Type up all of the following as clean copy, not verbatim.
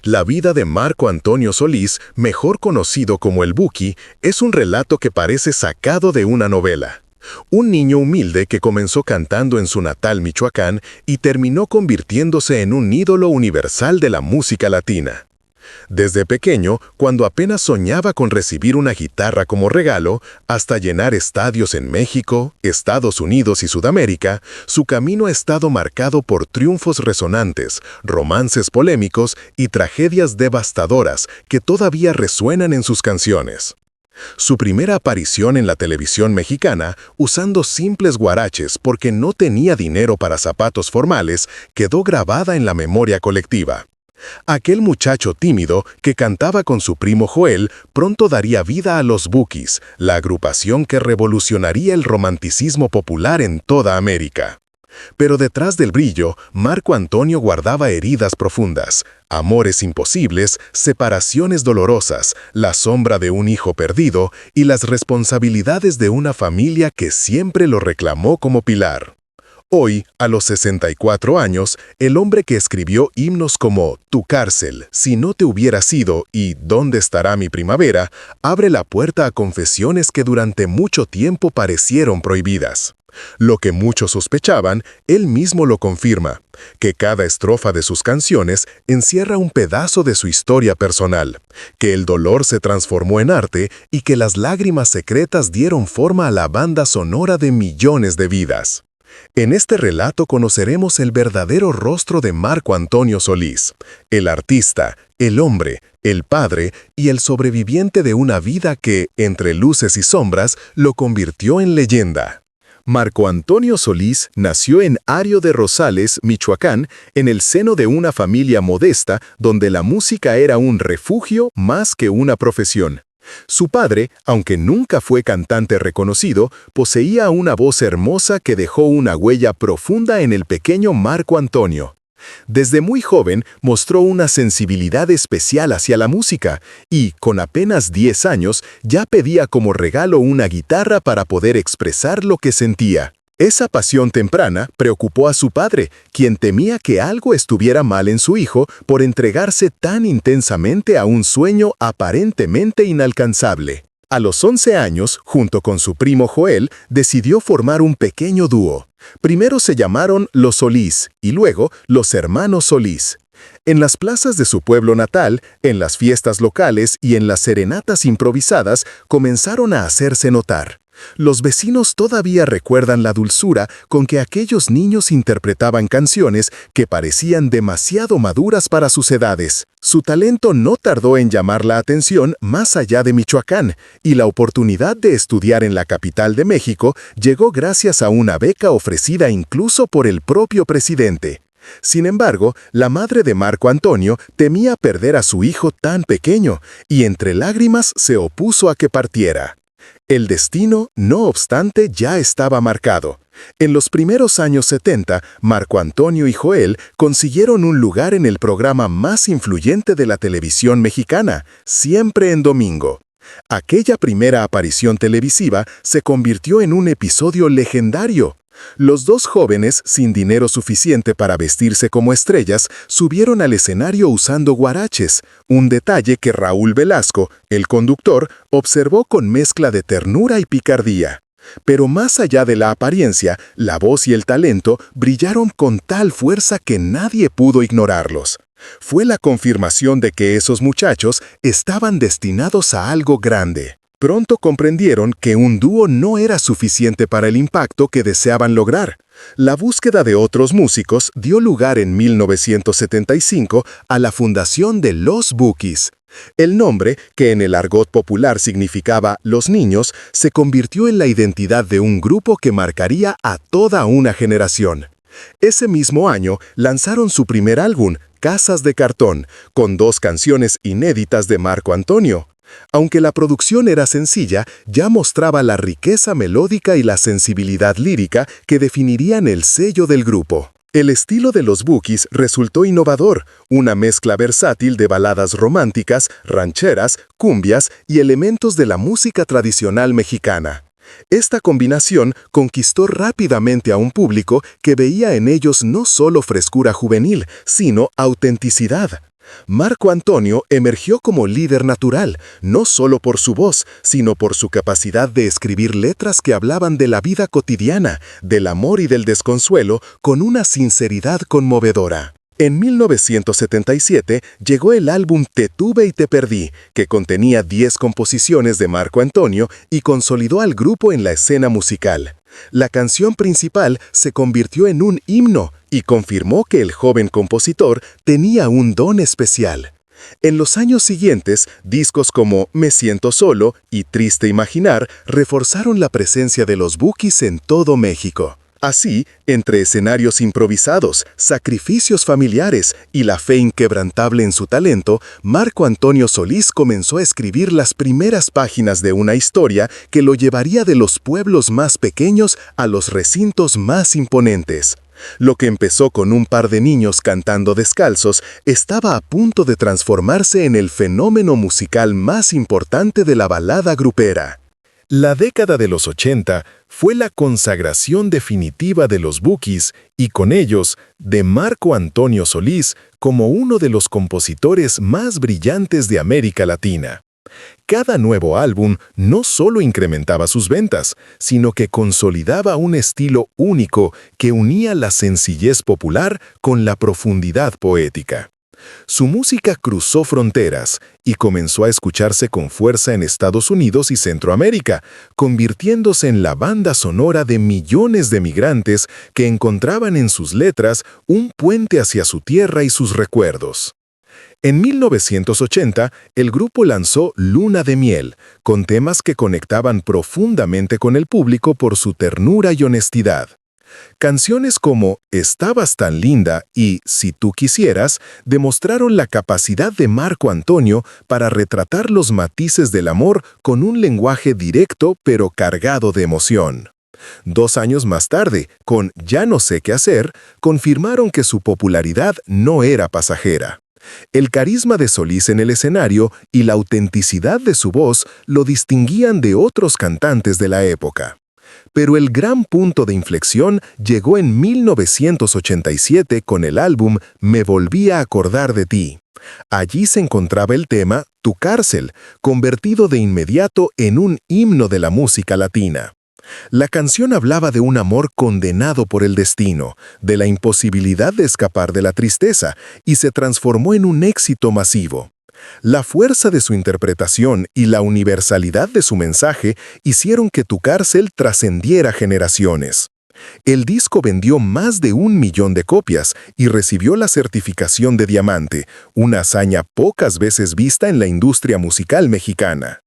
La vida de Marco Antonio Solís, mejor conocido como el Buki, es un relato que parece sacado de una novela. Un niño humilde que comenzó cantando en su natal Michoacán y terminó convirtiéndose en un ídolo universal de la música latina. Desde pequeño, cuando apenas soñaba con recibir una guitarra como regalo, hasta llenar estadios en México, Estados Unidos y Sudamérica, su camino ha estado marcado por triunfos resonantes, romances polémicos y tragedias devastadoras que todavía resuenan en sus canciones. Su primera aparición en la televisión mexicana, usando simples guaraches porque no tenía dinero para zapatos formales, quedó grabada en la memoria colectiva. Aquel muchacho tímido que cantaba con su primo Joel pronto daría vida a los Bukis, la agrupación que revolucionaría el romanticismo popular en toda América. Pero detrás del brillo, Marco Antonio guardaba heridas profundas, amores imposibles, separaciones dolorosas, la sombra de un hijo perdido y las responsabilidades de una familia que siempre lo reclamó como pilar. Hoy, a los 64 años, el hombre que escribió himnos como Tu cárcel, Si no te hubiera sido y ¿Dónde estará mi primavera?, abre la puerta a confesiones que durante mucho tiempo parecieron prohibidas. Lo que muchos sospechaban, él mismo lo confirma, que cada estrofa de sus canciones encierra un pedazo de su historia personal, que el dolor se transformó en arte y que las lágrimas secretas dieron forma a la banda sonora de millones de vidas. En este relato conoceremos el verdadero rostro de Marco Antonio Solís, el artista, el hombre, el padre y el sobreviviente de una vida que, entre luces y sombras, lo convirtió en leyenda. Marco Antonio Solís nació en Ario de Rosales, Michoacán, en el seno de una familia modesta donde la música era un refugio más que una profesión. Su padre, aunque nunca fue cantante reconocido, poseía una voz hermosa que dejó una huella profunda en el pequeño Marco Antonio. Desde muy joven mostró una sensibilidad especial hacia la música y, con apenas 10 años, ya pedía como regalo una guitarra para poder expresar lo que sentía. Esa pasión temprana preocupó a su padre, quien temía que algo estuviera mal en su hijo por entregarse tan intensamente a un sueño aparentemente inalcanzable. A los 11 años, junto con su primo Joel, decidió formar un pequeño dúo. Primero se llamaron Los Solís y luego Los Hermanos Solís. En las plazas de su pueblo natal, en las fiestas locales y en las serenatas improvisadas comenzaron a hacerse notar. Los vecinos todavía recuerdan la dulzura con que aquellos niños interpretaban canciones que parecían demasiado maduras para sus edades. Su talento no tardó en llamar la atención más allá de Michoacán, y la oportunidad de estudiar en la capital de México llegó gracias a una beca ofrecida incluso por el propio presidente. Sin embargo, la madre de Marco Antonio temía perder a su hijo tan pequeño, y entre lágrimas se opuso a que partiera. El destino, no obstante, ya estaba marcado. En los primeros años 70, Marco Antonio y Joel consiguieron un lugar en el programa más influyente de la televisión mexicana, Siempre en Domingo. Aquella primera aparición televisiva se convirtió en un episodio legendario. Los dos jóvenes, sin dinero suficiente para vestirse como estrellas, subieron al escenario usando guaraches, un detalle que Raúl Velasco, el conductor, observó con mezcla de ternura y picardía. Pero más allá de la apariencia, la voz y el talento brillaron con tal fuerza que nadie pudo ignorarlos. Fue la confirmación de que esos muchachos estaban destinados a algo grande. Pronto comprendieron que un dúo no era suficiente para el impacto que deseaban lograr. La búsqueda de otros músicos dio lugar en 1975 a la fundación de Los Bukis. El nombre, que en el argot popular significaba Los Niños, se convirtió en la identidad de un grupo que marcaría a toda una generación. Ese mismo año lanzaron su primer álbum, Casas de Cartón, con 2 canciones inéditas de Marco Antonio. Aunque la producción era sencilla, ya mostraba la riqueza melódica y la sensibilidad lírica que definirían el sello del grupo. El estilo de los Bukis resultó innovador, una mezcla versátil de baladas románticas, rancheras, cumbias y elementos de la música tradicional mexicana. Esta combinación conquistó rápidamente a un público que veía en ellos no solo frescura juvenil, sino autenticidad. Marco Antonio emergió como líder natural, no solo por su voz, sino por su capacidad de escribir letras que hablaban de la vida cotidiana, del amor y del desconsuelo, con una sinceridad conmovedora. En 1977 llegó el álbum Te tuve y te perdí, que contenía 10 composiciones de Marco Antonio y consolidó al grupo en la escena musical. La canción principal se convirtió en un himno y confirmó que el joven compositor tenía un don especial. En los años siguientes, discos como Me siento solo y Triste imaginar reforzaron la presencia de los Bukis en todo México. Así, entre escenarios improvisados, sacrificios familiares y la fe inquebrantable en su talento, Marco Antonio Solís comenzó a escribir las primeras páginas de una historia que lo llevaría de los pueblos más pequeños a los recintos más imponentes. Lo que empezó con un par de niños cantando descalzos estaba a punto de transformarse en el fenómeno musical más importante de la balada grupera. La década de los 80 fue la consagración definitiva de los Bukis y con ellos de Marco Antonio Solís como uno de los compositores más brillantes de América Latina. Cada nuevo álbum no solo incrementaba sus ventas, sino que consolidaba un estilo único que unía la sencillez popular con la profundidad poética. Su música cruzó fronteras y comenzó a escucharse con fuerza en Estados Unidos y Centroamérica, convirtiéndose en la banda sonora de millones de migrantes que encontraban en sus letras un puente hacia su tierra y sus recuerdos. En 1980, el grupo lanzó Luna de Miel, con temas que conectaban profundamente con el público por su ternura y honestidad. Canciones como Estabas tan linda y Si tú quisieras demostraron la capacidad de Marco Antonio para retratar los matices del amor con un lenguaje directo pero cargado de emoción. 2 años más tarde, con Ya no sé qué hacer, confirmaron que su popularidad no era pasajera. El carisma de Solís en el escenario y la autenticidad de su voz lo distinguían de otros cantantes de la época. Pero el gran punto de inflexión llegó en 1987 con el álbum Me volví a acordar de ti. Allí se encontraba el tema Tu cárcel, convertido de inmediato en un himno de la música latina. La canción hablaba de un amor condenado por el destino, de la imposibilidad de escapar de la tristeza, y se transformó en un éxito masivo. La fuerza de su interpretación y la universalidad de su mensaje hicieron que Tu cárcel trascendiera generaciones. El disco vendió más de 1 millón de copias y recibió la certificación de diamante, una hazaña pocas veces vista en la industria musical mexicana.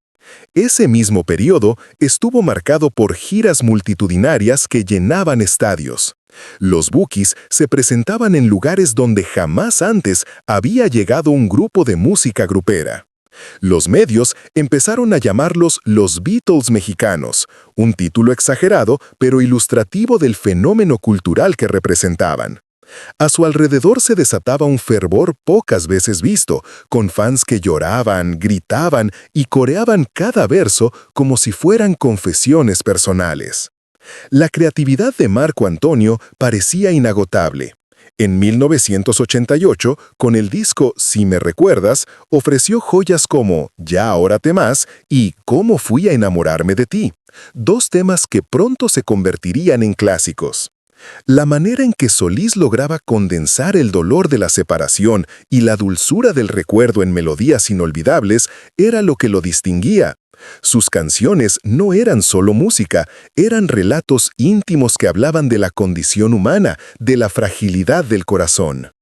Ese mismo periodo estuvo marcado por giras multitudinarias que llenaban estadios. Los Bukis se presentaban en lugares donde jamás antes había llegado un grupo de música grupera. Los medios empezaron a llamarlos los Beatles mexicanos, un título exagerado pero ilustrativo del fenómeno cultural que representaban. A su alrededor se desataba un fervor pocas veces visto, con fans que lloraban, gritaban y coreaban cada verso como si fueran confesiones personales. La creatividad de Marco Antonio parecía inagotable. En 1988, con el disco Si me recuerdas, ofreció joyas como Ya ahora te más y Cómo fui a enamorarme de ti, 2 temas que pronto se convertirían en clásicos. La manera en que Solís lograba condensar el dolor de la separación y la dulzura del recuerdo en melodías inolvidables era lo que lo distinguía. Sus canciones no eran solo música, eran relatos íntimos que hablaban de la condición humana, de la fragilidad del corazón.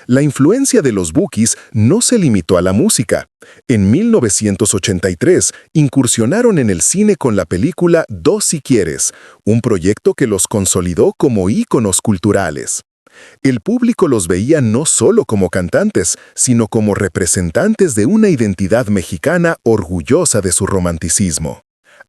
La influencia de los Bukis no se limitó a la música. En 1983 incursionaron en el cine con la película Dos si quieres, un proyecto que los consolidó como íconos culturales. El público los veía no solo como cantantes, sino como representantes de una identidad mexicana orgullosa de su romanticismo.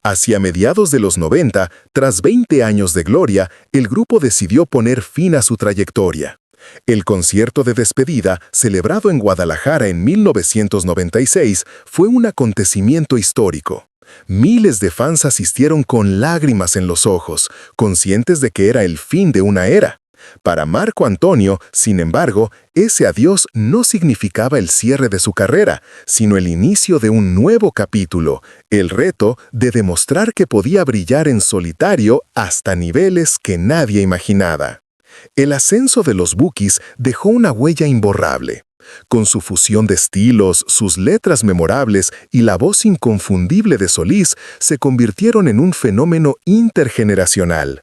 Hacia mediados de los 90, tras 20 años de gloria, el grupo decidió poner fin a su trayectoria. El concierto de despedida, celebrado en Guadalajara en 1996, fue un acontecimiento histórico. Miles de fans asistieron con lágrimas en los ojos, conscientes de que era el fin de una era. Para Marco Antonio, sin embargo, ese adiós no significaba el cierre de su carrera, sino el inicio de un nuevo capítulo, el reto de demostrar que podía brillar en solitario hasta niveles que nadie imaginaba. El ascenso de los Bukis dejó una huella imborrable. Con su fusión de estilos, sus letras memorables y la voz inconfundible de Solís, se convirtieron en un fenómeno intergeneracional.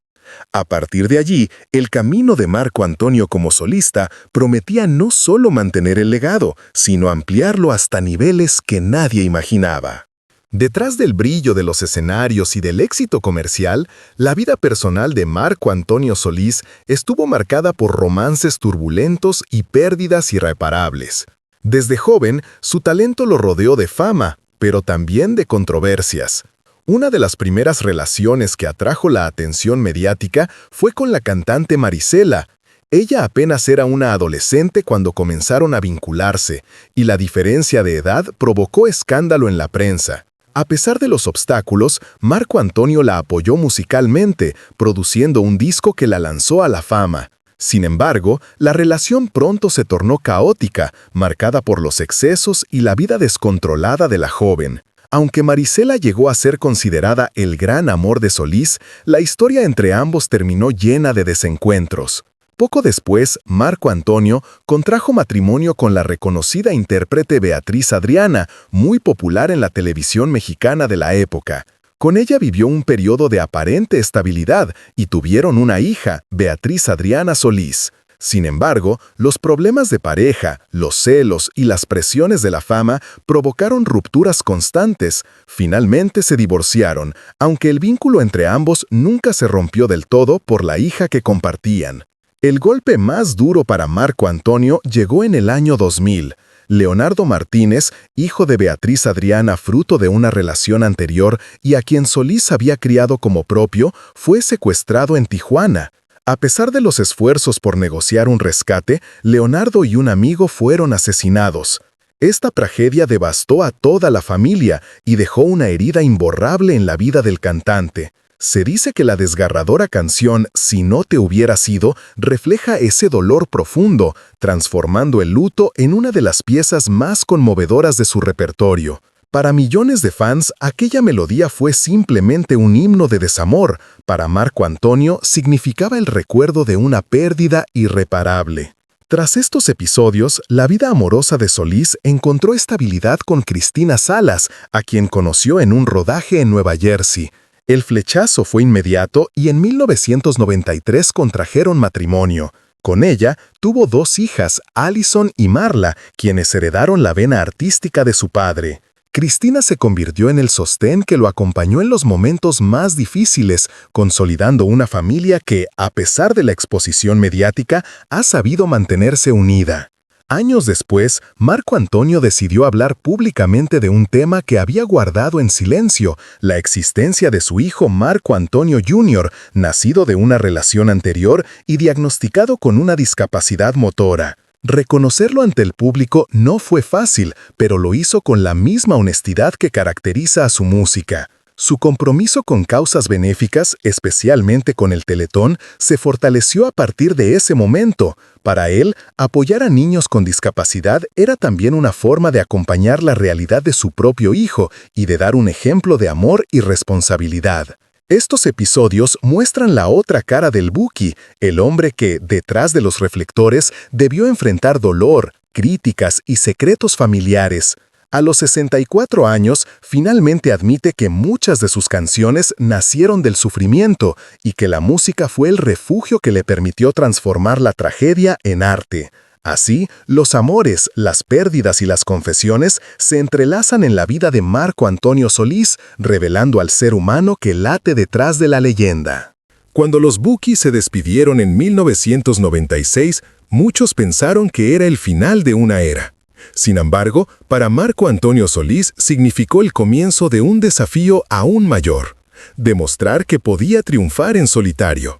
A partir de allí, el camino de Marco Antonio como solista prometía no solo mantener el legado, sino ampliarlo hasta niveles que nadie imaginaba. Detrás del brillo de los escenarios y del éxito comercial, la vida personal de Marco Antonio Solís estuvo marcada por romances turbulentos y pérdidas irreparables. Desde joven, su talento lo rodeó de fama, pero también de controversias. Una de las primeras relaciones que atrajo la atención mediática fue con la cantante Marisela. Ella apenas era una adolescente cuando comenzaron a vincularse, y la diferencia de edad provocó escándalo en la prensa. A pesar de los obstáculos, Marco Antonio la apoyó musicalmente, produciendo un disco que la lanzó a la fama. Sin embargo, la relación pronto se tornó caótica, marcada por los excesos y la vida descontrolada de la joven. Aunque Marisela llegó a ser considerada el gran amor de Solís, la historia entre ambos terminó llena de desencuentros. Poco después, Marco Antonio contrajo matrimonio con la reconocida intérprete Beatriz Adriana, muy popular en la televisión mexicana de la época. Con ella vivió un periodo de aparente estabilidad y tuvieron una hija, Beatriz Adriana Solís. Sin embargo, los problemas de pareja, los celos y las presiones de la fama provocaron rupturas constantes. Finalmente se divorciaron, aunque el vínculo entre ambos nunca se rompió del todo por la hija que compartían. El golpe más duro para Marco Antonio llegó en el año 2000. Leonardo Martínez, hijo de Beatriz Adriana fruto de una relación anterior y a quien Solís había criado como propio, fue secuestrado en Tijuana. A pesar de los esfuerzos por negociar un rescate, Leonardo y un amigo fueron asesinados. Esta tragedia devastó a toda la familia y dejó una herida imborrable en la vida del cantante. Se dice que la desgarradora canción Si no te hubiera sido refleja ese dolor profundo, transformando el luto en una de las piezas más conmovedoras de su repertorio. Para millones de fans, aquella melodía fue simplemente un himno de desamor. Para Marco Antonio, significaba el recuerdo de una pérdida irreparable. Tras estos episodios, la vida amorosa de Solís encontró estabilidad con Cristina Salas, a quien conoció en un rodaje en Nueva Jersey. El flechazo fue inmediato y en 1993 contrajeron matrimonio. Con ella, tuvo 2 hijas, Alison y Marla, quienes heredaron la vena artística de su padre. Cristina se convirtió en el sostén que lo acompañó en los momentos más difíciles, consolidando una familia que, a pesar de la exposición mediática, ha sabido mantenerse unida. Años después, Marco Antonio decidió hablar públicamente de un tema que había guardado en silencio, la existencia de su hijo Marco Antonio Jr., nacido de una relación anterior y diagnosticado con una discapacidad motora. Reconocerlo ante el público no fue fácil, pero lo hizo con la misma honestidad que caracteriza a su música. Su compromiso con causas benéficas, especialmente con el Teletón, se fortaleció a partir de ese momento. Para él, apoyar a niños con discapacidad era también una forma de acompañar la realidad de su propio hijo y de dar un ejemplo de amor y responsabilidad. Estos episodios muestran la otra cara del Buki, el hombre que, detrás de los reflectores, debió enfrentar dolor, críticas y secretos familiares. A los 64 años, finalmente admite que muchas de sus canciones nacieron del sufrimiento y que la música fue el refugio que le permitió transformar la tragedia en arte. Así, los amores, las pérdidas y las confesiones se entrelazan en la vida de Marco Antonio Solís, revelando al ser humano que late detrás de la leyenda. Cuando los Bukis se despidieron en 1996, muchos pensaron que era el final de una era. Sin embargo, para Marco Antonio Solís significó el comienzo de un desafío aún mayor: demostrar que podía triunfar en solitario.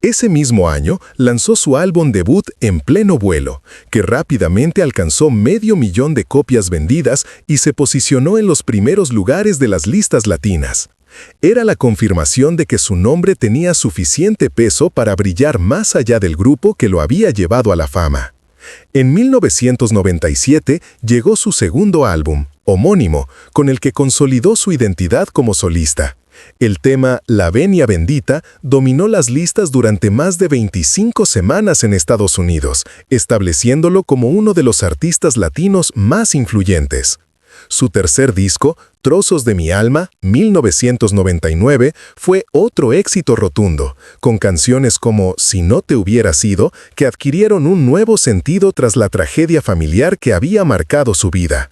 Ese mismo año lanzó su álbum debut En pleno vuelo, que rápidamente alcanzó 500,000 de copias vendidas y se posicionó en los primeros lugares de las listas latinas. Era la confirmación de que su nombre tenía suficiente peso para brillar más allá del grupo que lo había llevado a la fama. En 1997 llegó su segundo álbum, homónimo, con el que consolidó su identidad como solista. El tema La Venia Bendita dominó las listas durante más de 25 semanas en Estados Unidos, estableciéndolo como uno de los artistas latinos más influyentes. Su tercer disco, Trozos de mi alma, 1999, fue otro éxito rotundo, con canciones como Si no te hubiera sido, que adquirieron un nuevo sentido tras la tragedia familiar que había marcado su vida.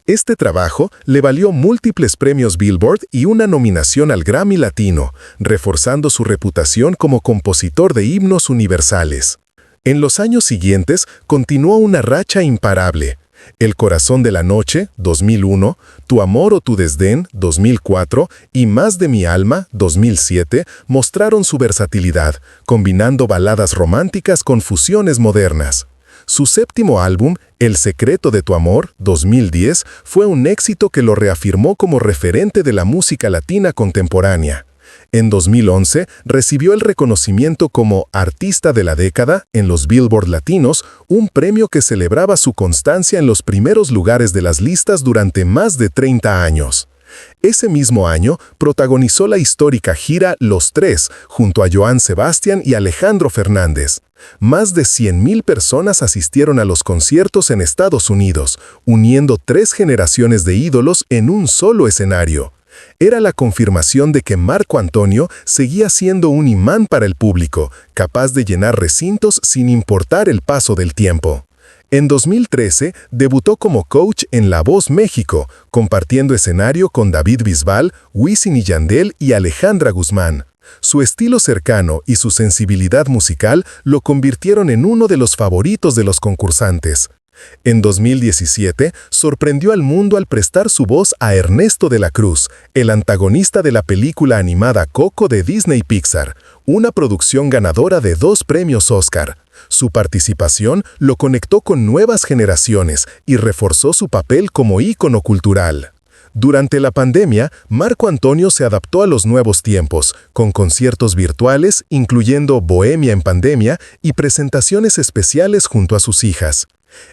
Este trabajo le valió múltiples premios Billboard y una nominación al Grammy Latino, reforzando su reputación como compositor de himnos universales. En los años siguientes continuó una racha imparable. El corazón de la noche, 2001, Tu amor o tu desdén, 2004 y Más de mi alma, 2007, mostraron su versatilidad, combinando baladas románticas con fusiones modernas. Su séptimo álbum, El secreto de tu amor, 2010, fue un éxito que lo reafirmó como referente de la música latina contemporánea. En 2011, recibió el reconocimiento como Artista de la Década en los Billboard Latinos, un premio que celebraba su constancia en los primeros lugares de las listas durante más de 30 años. Ese mismo año, protagonizó la histórica gira Los Tres, junto a Joan Sebastián y Alejandro Fernández. Más de 100,000 personas asistieron a los conciertos en Estados Unidos, uniendo 3 generaciones de ídolos en un solo escenario. Era la confirmación de que Marco Antonio seguía siendo un imán para el público, capaz de llenar recintos sin importar el paso del tiempo. En 2013, debutó como coach en La Voz México, compartiendo escenario con David Bisbal, Wisin y Yandel y Alejandra Guzmán. Su estilo cercano y su sensibilidad musical lo convirtieron en uno de los favoritos de los concursantes. En 2017, sorprendió al mundo al prestar su voz a Ernesto de la Cruz, el antagonista de la película animada Coco de Disney Pixar, una producción ganadora de 2 premios Oscar. Su participación lo conectó con nuevas generaciones y reforzó su papel como ícono cultural. Durante la pandemia, Marco Antonio se adaptó a los nuevos tiempos, con conciertos virtuales, incluyendo Bohemia en Pandemia, y presentaciones especiales junto a sus hijas.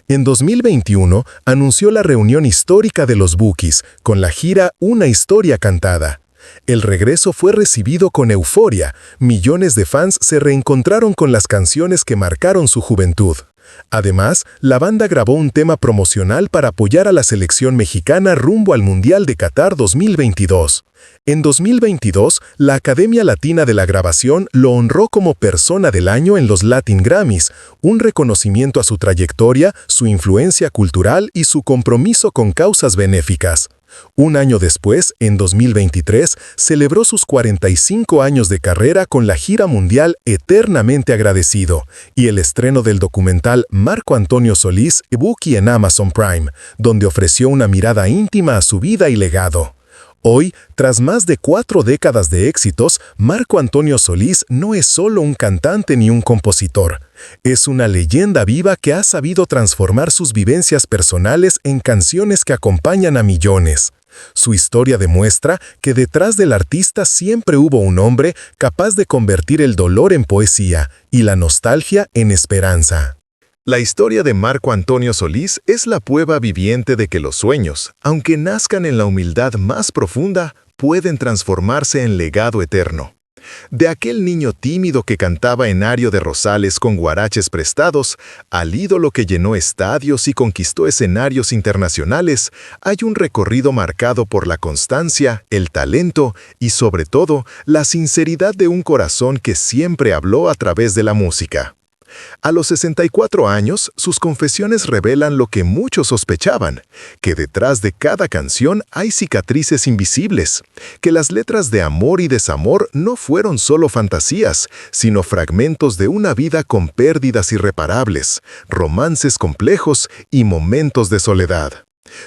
En 2021, anunció la reunión histórica de los Bukis, con la gira Una historia cantada. El regreso fue recibido con euforia. Millones de fans se reencontraron con las canciones que marcaron su juventud. Además, la banda grabó un tema promocional para apoyar a la selección mexicana rumbo al Mundial de Qatar 2022. En 2022, la Academia Latina de la Grabación lo honró como Persona del Año en los Latin Grammys, un reconocimiento a su trayectoria, su influencia cultural y su compromiso con causas benéficas. Un año después, en 2023, celebró sus 45 años de carrera con la gira mundial Eternamente Agradecido y el estreno del documental Marco Antonio Solís, Buki en Amazon Prime, donde ofreció una mirada íntima a su vida y legado. Hoy, tras más de 4 décadas de éxitos, Marco Antonio Solís no es solo un cantante ni un compositor. Es una leyenda viva que ha sabido transformar sus vivencias personales en canciones que acompañan a millones. Su historia demuestra que detrás del artista siempre hubo un hombre capaz de convertir el dolor en poesía y la nostalgia en esperanza. La historia de Marco Antonio Solís es la prueba viviente de que los sueños, aunque nazcan en la humildad más profunda, pueden transformarse en legado eterno. De aquel niño tímido que cantaba en Ario de Rosales con guaraches prestados, al ídolo que llenó estadios y conquistó escenarios internacionales, hay un recorrido marcado por la constancia, el talento y, sobre todo, la sinceridad de un corazón que siempre habló a través de la música. A los 64 años, sus confesiones revelan lo que muchos sospechaban, que detrás de cada canción hay cicatrices invisibles, que las letras de amor y desamor no fueron solo fantasías, sino fragmentos de una vida con pérdidas irreparables, romances complejos y momentos de soledad.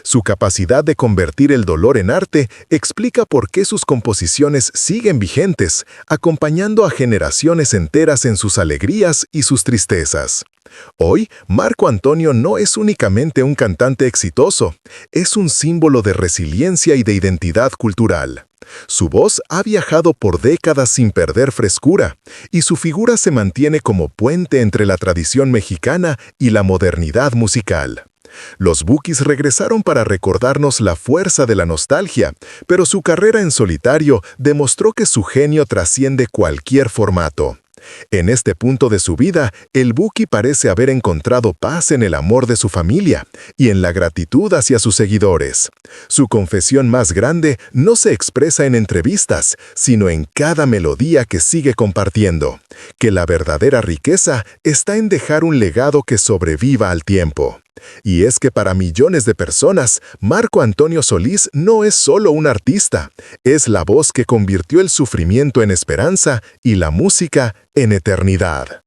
Su capacidad de convertir el dolor en arte explica por qué sus composiciones siguen vigentes, acompañando a generaciones enteras en sus alegrías y sus tristezas. Hoy, Marco Antonio no es únicamente un cantante exitoso, es un símbolo de resiliencia y de identidad cultural. Su voz ha viajado por décadas sin perder frescura, y su figura se mantiene como puente entre la tradición mexicana y la modernidad musical. Los Bukis regresaron para recordarnos la fuerza de la nostalgia, pero su carrera en solitario demostró que su genio trasciende cualquier formato. En este punto de su vida, el Buki parece haber encontrado paz en el amor de su familia y en la gratitud hacia sus seguidores. Su confesión más grande no se expresa en entrevistas, sino en cada melodía que sigue compartiendo, que la verdadera riqueza está en dejar un legado que sobreviva al tiempo. Y es que para millones de personas, Marco Antonio Solís no es solo un artista, es la voz que convirtió el sufrimiento en esperanza y la música en eternidad.